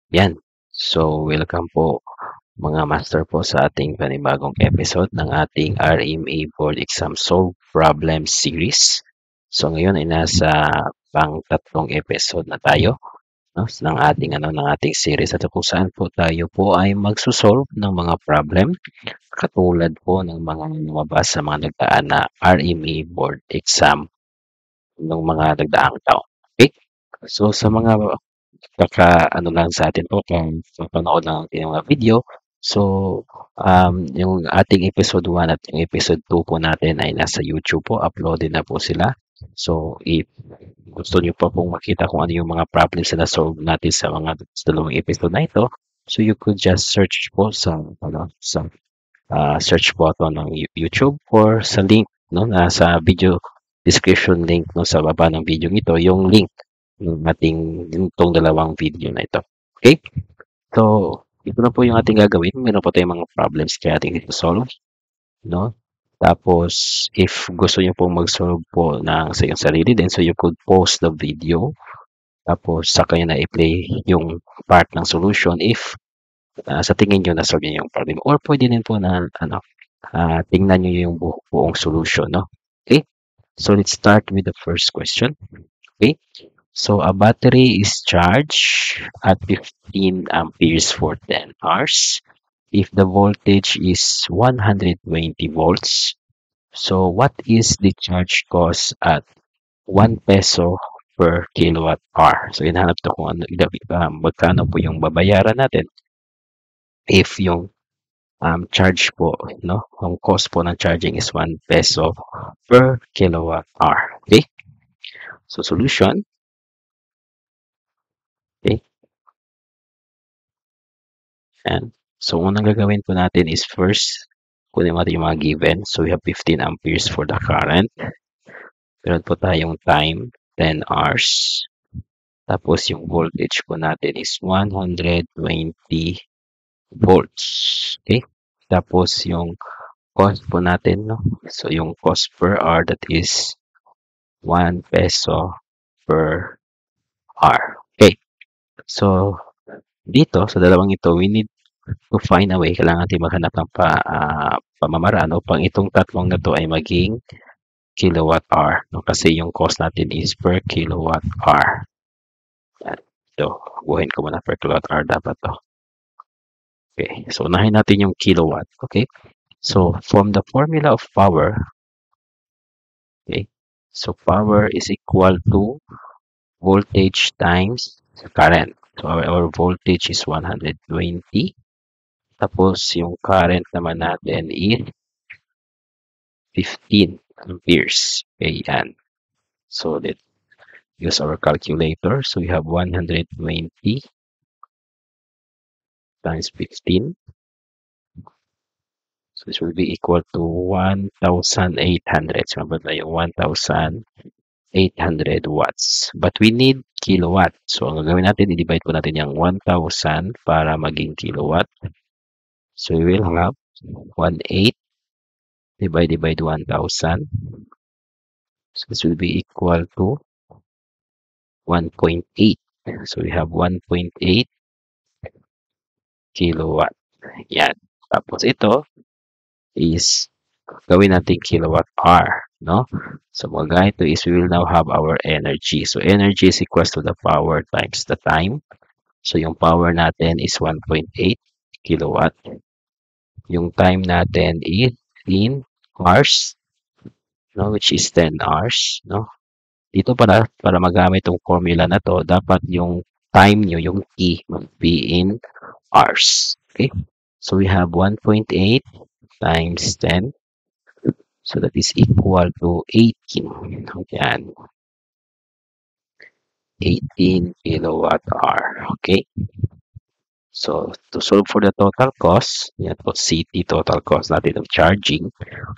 Yan. So, welcome po mga master po sa ating panibagong episode ng ating RMA Board Exam Solve Problem Series. So, ngayon ay nasa pang-tatlong episode na tayo, no, ng ating series at kung saan po tayo po ay magsusolve ng mga problem katulad po ng mga lumabas sa mga nagdaan na RMA Board Exam ng mga nagdaang taon. Okay? So, sa mga ano lang sa atin po kung papanood lang natin yung mga video. So, yung ating episode 1 at yung episode 2 po natin ay nasa YouTube po. Uploaded na po sila. So, if gusto niyo pa pong makita kung ano yung mga problems na solve natin sa dalawang episode na ito, so you could just search po sa search button ng YouTube or sa link, no, nasa video description link, no, sa baba ng video ito, yung link ng itong dalawang video na ito. Okay? So, ito na po yung ating gagawin. Meron po tayong mga problems kaya ating ito-solve, no? Tapos, if gusto niyo pong mag-solve po sa iyong sarili din, so you could pause the video. Tapos, saka nyo na i-play yung part ng solution if sa tingin nyo na-solve nyo yung problem. Or pwede din po na tingnan nyo yung buong solution, no? Okay? So, let's start with the first question. Okay? So, a battery is charged at 15 amperes for 10 hours. If the voltage is 120 volts, so what is the charge cost at 1 peso per kilowatt hour? So, hinahanap to kung magkano po yung babayaran natin if yung charge po, no? Ang cost po ng charging is 1 peso per kilowatt hour. Okay? So, solution. Okay? And so, unang gagawin po natin is first, kunin natin yung mga given. So, we have 15 amperes for the current. Meron po tayong time, 10 hours. Tapos, yung voltage po natin is 120 volts. Okay? Tapos, yung cost po natin, no? So, yung cost per hour, that is 1 peso per hour. Okay? So, dito, sa dalawang ito, we need to find a way. Kailangan natin maghanap ng pamamaraan upang itong tatlong na to ay maging kilowatt hour, no? Kasi yung cost natin is per kilowatt hour. Yan. So, buuhin ko muna per kilowatt hour dapat to. Okay. So, unahin natin yung kilowatt. Okay. So, from the formula of power, okay, so power is equal to voltage times current. So, our voltage is 120. Tapos, yung current naman natin is 15 amperes. Okay, yan. So, let's use our calculator. So, we have 120 times 15. So, this will be equal to 1,800. So, mabot na yung 1,800 watts. But we need kilowatt. So, ang gagawin natin, i-divide po natin yung 1,000 para maging kilowatt. So, we will have 1,800 divided by 1,000. So, this will be equal to 1.8. So, we have 1.8 kilowatt. Yan. Tapos ito is gawin natin kilowatt hour, no? So, mga ito is we will now have our energy. So, energy is equals to the power times the time. So, yung power natin is 1.8 kilowatt. Yung time natin is in hours, no? Which is 10 hours, no? Dito para magamit yung formula na to, dapat yung time nyo, yung T, must be in hours. Okay? So, we have 1.8 times 10. So, that is equal to 18. Yan. 18 kilowatt hour. Okay? So, to solve for the total cost, yan po, CT, total cost natin of charging.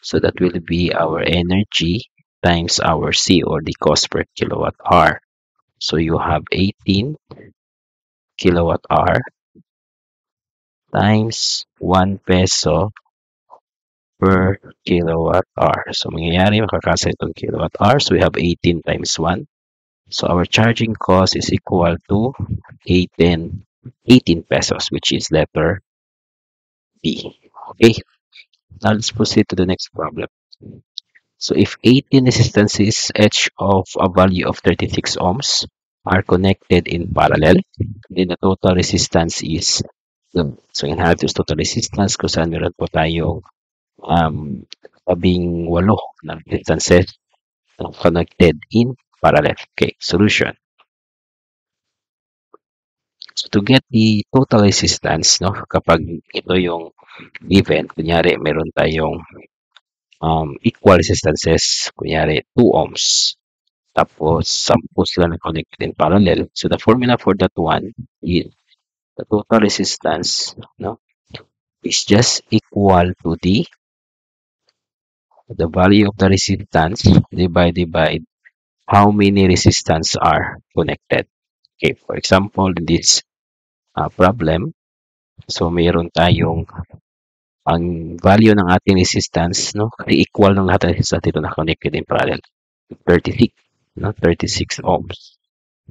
So, that will be our energy times our C, or the cost per kilowatt hour. So, you have 18 kilowatt hour times 1 peso per kilowatt hour. So, mangyayari, makakasa itong kilowatt hour. So, we have 18 times 1. So, our charging cost is equal to 18 18 pesos, which is letter B. Okay, now let's proceed to the next problem. So if 18 resistances each of a value of 36 ohms are connected in parallel, then the total resistance is so in have this total resistance kung saan meron po tayong labing walo na resistances connected in parallel. Okay, solution. So to get the total resistance, no, kapag ito yung given, kunyari meron tayong equal resistances, kunyari 2 ohms, tapos 10 sila na connected in parallel. So the formula for that one is the total resistance, no, is just equal to the value of the resistance divided by how many resistance are connected. Okay, for example, in this problem, so mayroon tayong ang value ng ating resistance, no, ay equal ng lahat ng resistance dito na connected in parallel. 36, no, 36 ohms.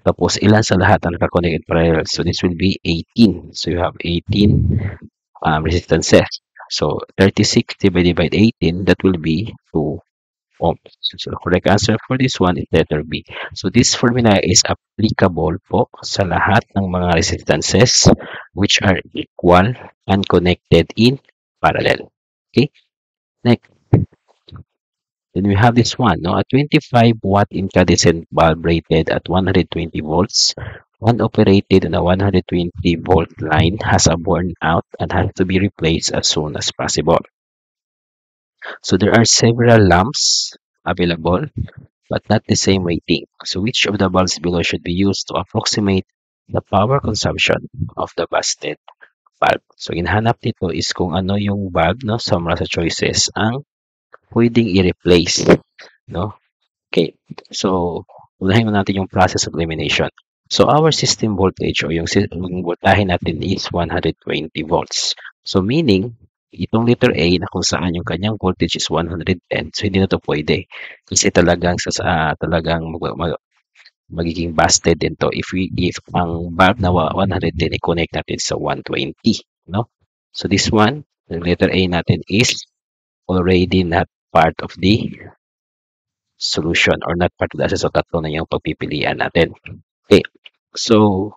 Tapos ilan sa lahat ang naka-connect in parallel? So this will be 18. So you have 18 resistances. So 36 divided by 18, that will be 2 ohms. So the correct answer for this one is letter B. So this formula is applicable po sa lahat ng mga resistances which are equal and connected in parallel. Okay, next. Then we have this one, no? A 25-watt incandescent bulb rated at 120 volts, when operated on a 120-volt line, has a burnout and has to be replaced as soon as possible. So there are several lamps available, but not the same rating. So which of the bulbs below should be used to approximate the power consumption of the busted bulb? So hinahanap nito is kung ano yung bulb, no, sa mga sa choices ang pwedeng i-replace, no? Okay, so unahin mo natin yung process of elimination. So our system voltage o yung voltahe natin is 120 volts. So meaning, itong letter A na kung saan yung kanyang voltage is 110, so hindi na to pwede. Kasi talagang magiging busted din to if ang bulb na 110 i-connect natin sa 120, no? So this one, the letter A natin is already not part of the solution or not part of the assets. So tatlo na yung pagpipilian natin. Okay. So,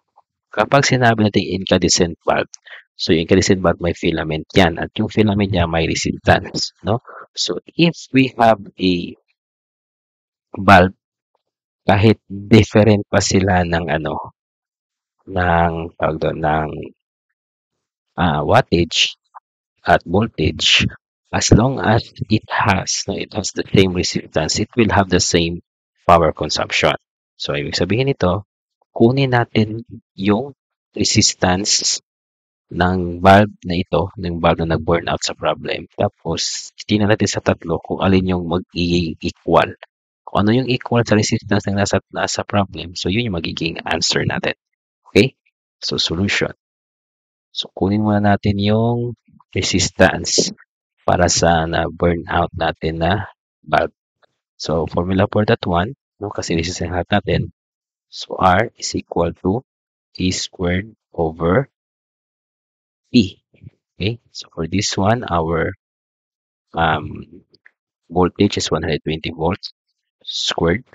kapag sinabi natin incandescent bulb, so yung incandescent bulb may filament yan at yung filament niya may resistance, no? So, if we have a bulb, kahit different pa sila ng tawag doon, ng wattage at voltage, as long as it has the same resistance, it will have the same power consumption. So, ibig sabihin nito, kunin natin yung resistance ng bulb na ito, ng bulb na nag-burn out sa problem. Tapos, tingnan natin sa tatlo kung alin yung magiging equal. Kung ano yung equal sa resistance ng nasa problem, so yun yung magiging answer natin. Okay? So, solution. So, kunin muna natin yung resistance para sa na-burn out natin na bulb. So, formula for that one, no, kasi resistance natin, so R is equal to E squared over P. Okay, so for this one, our voltage is 120 volts squared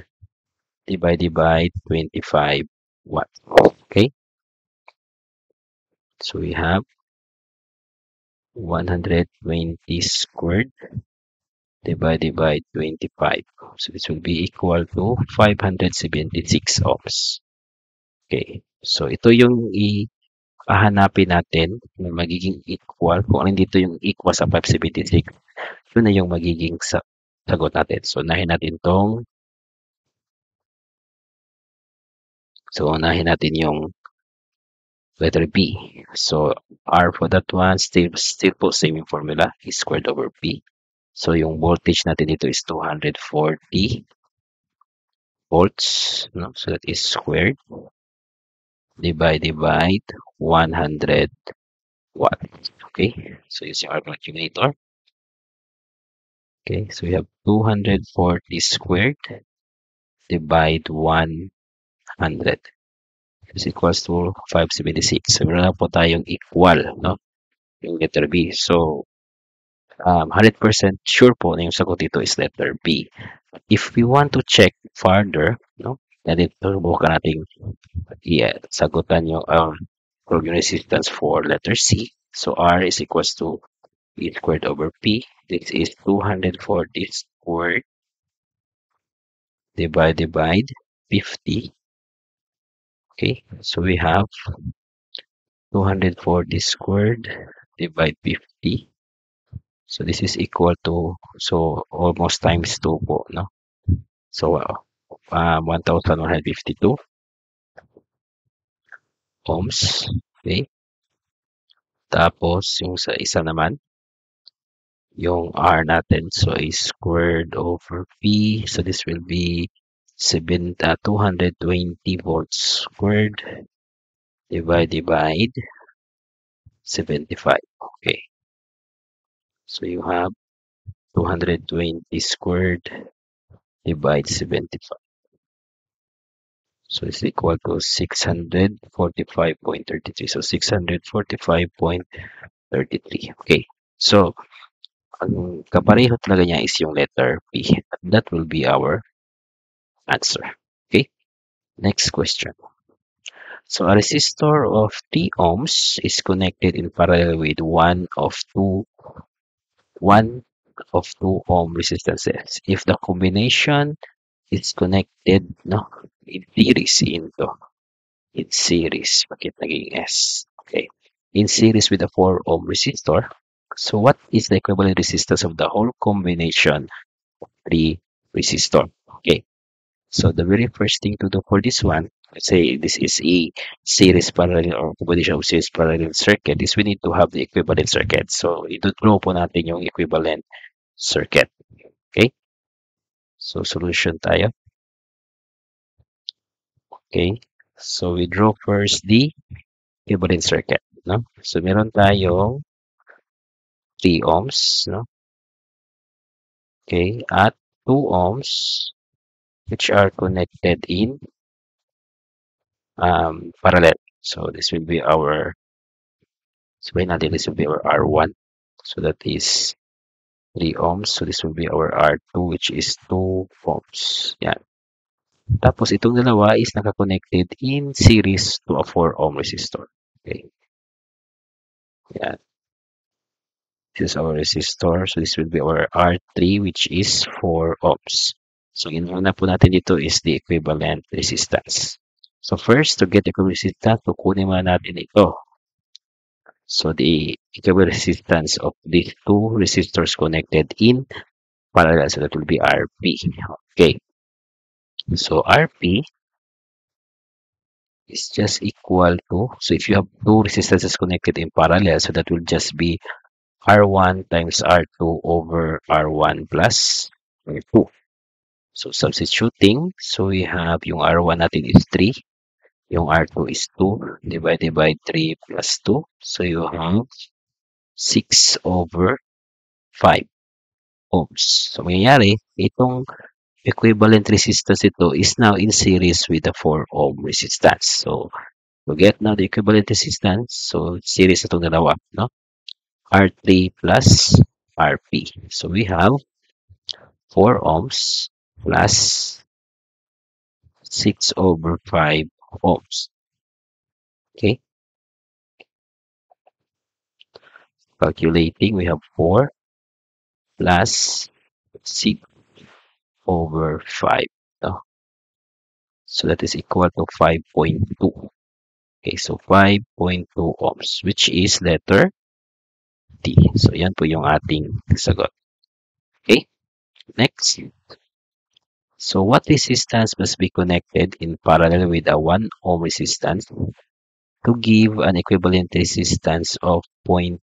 divided by 25 watts. Okay, so we have 120 squared divided by 25. So this will be equal to 576 ohms. Okay, so ito yung hahanapin natin na magiging equal. Kung alin dito yung equal sa 576, yun na yung magiging sagot natin. So, unahin natin yung letter B. So, R for that one, still po same yung formula, E squared over P. So, yung voltage natin dito is 240 volts, no? So, that is squared divided by 100 watts. Okay, so using our calculator. Okay, so we have 240 squared divide 100. is equals to 576. So, meron na po tayong equal, no? Yung letter B. So, 100% sure po na yung sagot dito is letter B. If we want to check further, no? Na dito, subukan natin sagutan yung resistance for letter C. So, R is equals to E squared over P. This is 240 squared divide 50. Okay, so we have 240 squared divide 50. So this is equal to, so almost times 2 po, no? So 1,152 ohms. Okay, tapos yung sa isa naman, yung R natin, so is squared over P. So this will be 220 volts squared divide 75. Okay, so you have 220 squared divide 75. So it's equal to 645.33. So 645.33. Okay. So ang kapareho talaga niya is yung letter P. That will be our answer. Okay. Next question. So a resistor of 3 ohms is connected in parallel with one of two ohm resistances. If the combination is connected, no, in series, bakit naging S? Okay, in series with a 4 ohm resistor. So what is the equivalent resistance of the whole combination of 3 resistor? Okay, so the very first thing to do for this one, let's say this is a series parallel or combination of series parallel circuit, is we need to have the equivalent circuit. So i-draw po natin yung equivalent circuit. Okay, so solution tayo. Okay, so we draw first the equivalent circuit, no? So meron tayong 3 ohms, no? Okay, at 2 ohms which are connected in parallel. So this will be our, sabihin natin this will be our R1. So that is 3 ohms. So this will be our R2 which is 2 ohms. Yan. Tapos itong dalawa is naka-connected in series to a 4 ohm resistor. Okay. Yan. This is our resistor. So this will be our R3 which is 4 ohms. So inuuna po natin dito is the equivalent resistance. So first, to get the equivalent resistance, kukunin muna natin ito. So the equivalent resistance of these two resistors connected in parallel, so that will be RP. Okay. So RP is just equal to, so if you have two resistances connected in parallel, so that will just be R1 times R2 over R1 plus R2. So substituting, so we have yung R1 natin is 3, yung R2 is 2, divided by 3 plus 2. So you have 6 over 5 ohms. So mangyayari, itong equivalent resistance ito is now in series with the 4 ohm resistance. So to get now the equivalent resistance, so series itong dalawa, no? R3 plus RP. So we have 4 ohms plus 6 over 5 ohms. Okay. Calculating, we have 4 plus 6 over 5. No? So that is equal to 5.2. Okay, so 5.2 ohms, which is letter D. So yan po yung ating sagot. Okay, next. So what resistance must be connected in parallel with a 1 ohm resistance to give an equivalent resistance of 0.2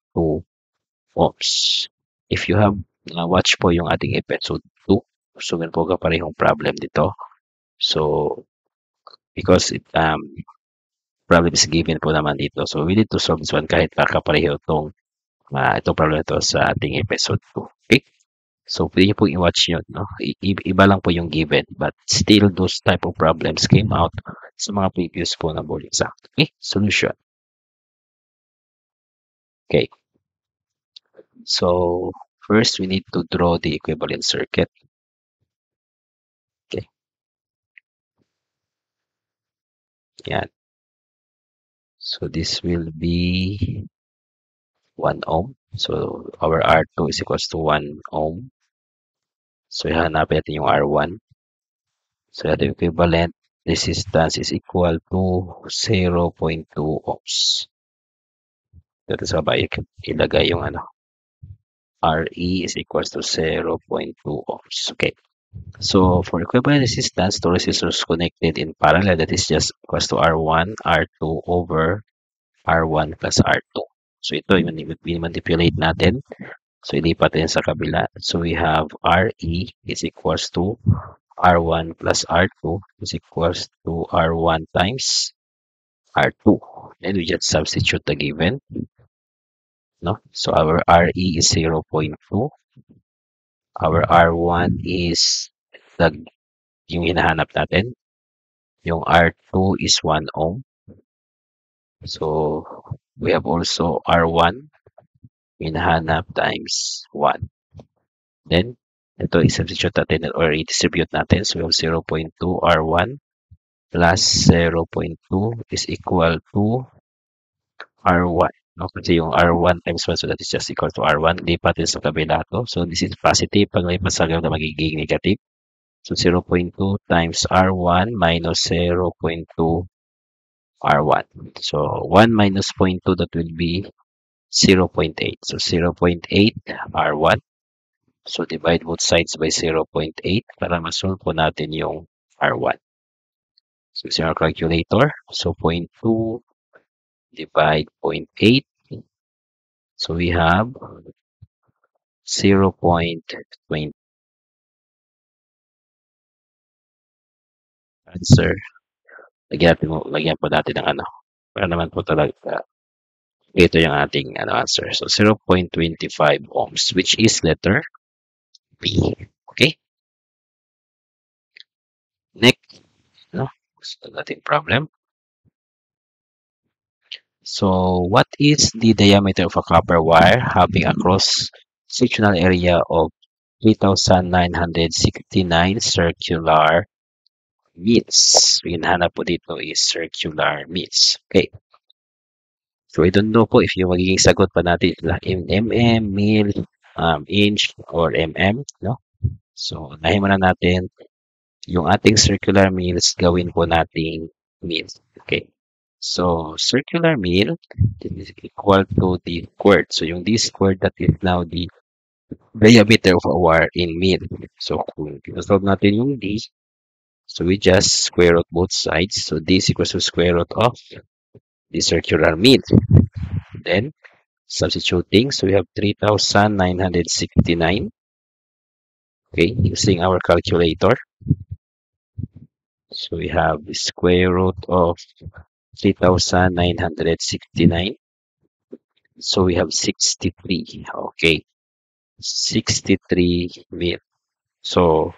ohms? If you have watch po yung ating episode 2, so meron po kaparehong problem dito. So because problem is given po naman dito. So we need to solve this one kahit kapareho itong problem ito sa ating episode 2. Okay? So, pwede niyo pong i-watch yun, no? Iba lang po yung given, but still those type of problems came out sa mga previous po na board exam. Okay, solution. Okay, so first we need to draw the equivalent circuit. Okay, yan. So this will be 1 ohm. So our R2 is equals to 1 ohm. So hanapin natin yung R1. So the equivalent resistance is equal to 0.2 ohms. Dito sa baba, ilagay yung ano, RE is equals to 0.2 ohms. Okay. So for equivalent resistance, two resistors connected in parallel, that is just equals to R1, R2 over R1 plus R2. So ito yung manipulate natin. So ilipat din sa kabila. So we have RE is equals to R1 plus R2 is equals to R1 times R2. Then we just substitute the given. No? So our RE is 0.2. Our R1 is yung hinahanap natin. Yung R2 is 1 ohm. So we have also R1 hinahanap times 1. Then, ito i-substitute natin or i-distribute natin. So we have 0.2 R1 plus 0.2 is equal to R1. No? Kasi yung R1 times 1, so that is just equal to R1. Lipat din sa kabila to. So this is positive. Pag lipat sa kabila, magiging negative. So 0.2 times R1 minus 0.2 R1. So 1 minus 0.2, that will be 0.8. So 0.8 R1. So divide both sides by 0.8 para masolve po natin yung R1. So using our calculator, so 0.2 divide 0.8. So we have 0.20. Answer. Lagyan po natin ng ano. Para naman po talaga ito yung ating answer. So 0.25 ohms, which is letter B. Okay? Next, no? So nothing problem. So what is the diameter of a copper wire having a cross-sectional area of 3,969 circular meters? Yung hinahanap po dito is circular meters. Okay. So I don't know po if yung magiging sagot pa natin in mm, mil, inch, or mm. No? So unahin muna natin yung ating circular meals, gawin po nating meals. Okay. So, circular meal is equal to d squared. So, yung d squared, that is now the diameter of a wire in meal. So, kung solve natin yung d, so we just square root both sides. So, d is equals to square root of the circular meal. Then, substituting, so we have 3,969. Okay, using our calculator. So, we have the square root of 3,969. So we have 63. Okay. 63 mil. So,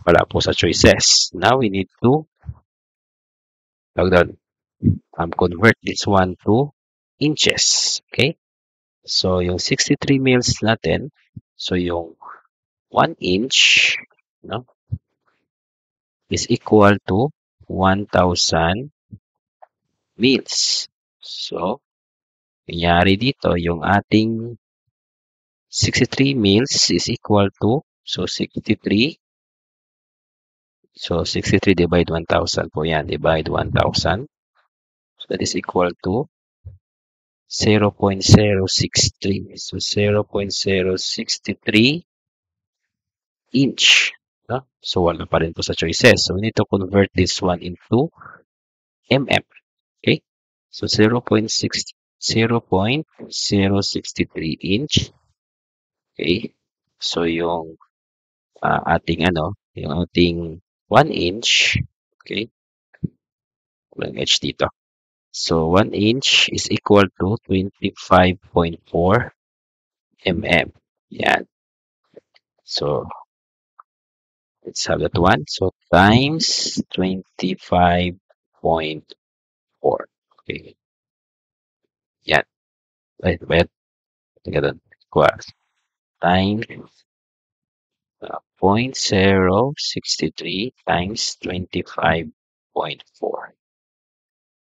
wala po sa choices. Now we need to convert this one to inches. Okay. So, yung 63 mils natin, so yung 1 inch, no, is equal to 1,000 mils. So, nangyari dito, yung ating 63 mils is equal to, so 63, so 63 divide 1,000 po yan, divide 1,000. So that is equal to 0.063. So 0.063 inch. No? So wala pa rin po sa choices. So we need to convert this one into mm. Okay? So 0.063 inch. Okay? So yung ating yung ating 1 inch. Okay? Walang h dito. So 1 inch is equal to 25.4 mm. Yan. So let's have that one. So times 25.4. Okay. Yan. Wait. Tingnan doon. Equals times 0.063 times 25.4.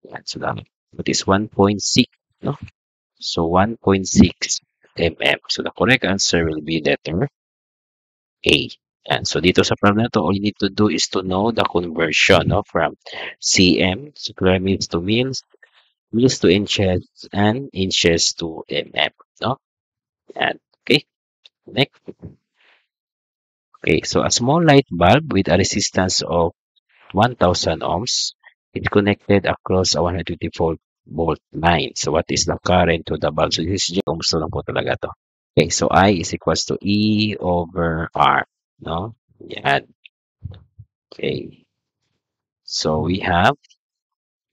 Yan. So that is 1.6. No? So 1.6 mm. So the correct answer will be letter A. And so dito sa problem na to, all you need to do is to know the conversion, no, from cm, square meters to mils to inches, and inches to mm, no? And okay, next. Okay, so a small light bulb with a resistance of 1,000 ohms is connected across a 120 volt line. So what is the current to the bulb? So this is just ohms lang po talaga to. Okay, so I is equals to E over R, no? Yan. Okay. So we have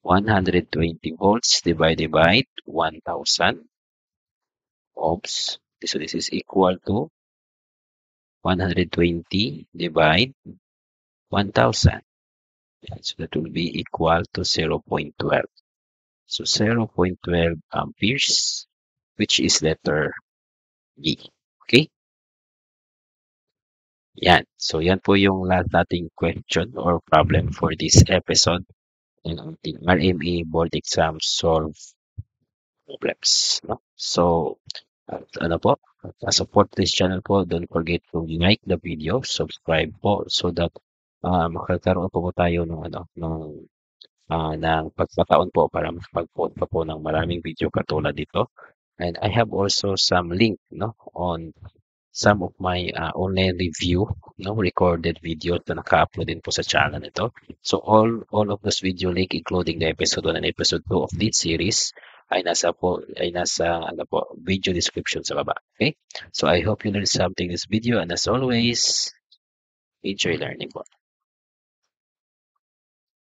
120 volts divided by 1,000 ohms. So this is equal to 120 divided 1,000. So that will be equal to 0.12. So 0.12 amperes, which is letter B. Okay? Yan. So yan po yung last nating question or problem for this episode ng ating RMA board exam solve problems. No? So, at ano po, support this channel po, don't forget to like the video, subscribe po so that makakaroon po tayo ng ng pagkataon po para makapag-post pa po ng maraming video katulad dito. And I have also some link, no, on some of my online review, no, recorded videos na naka-upload din po sa channel nito. So all of this video link, including the episode 1 and episode 2 of this series, ay nasa ano po, video description sa baba. Okay? So I hope you learned something in this video, and as always, enjoy learning po.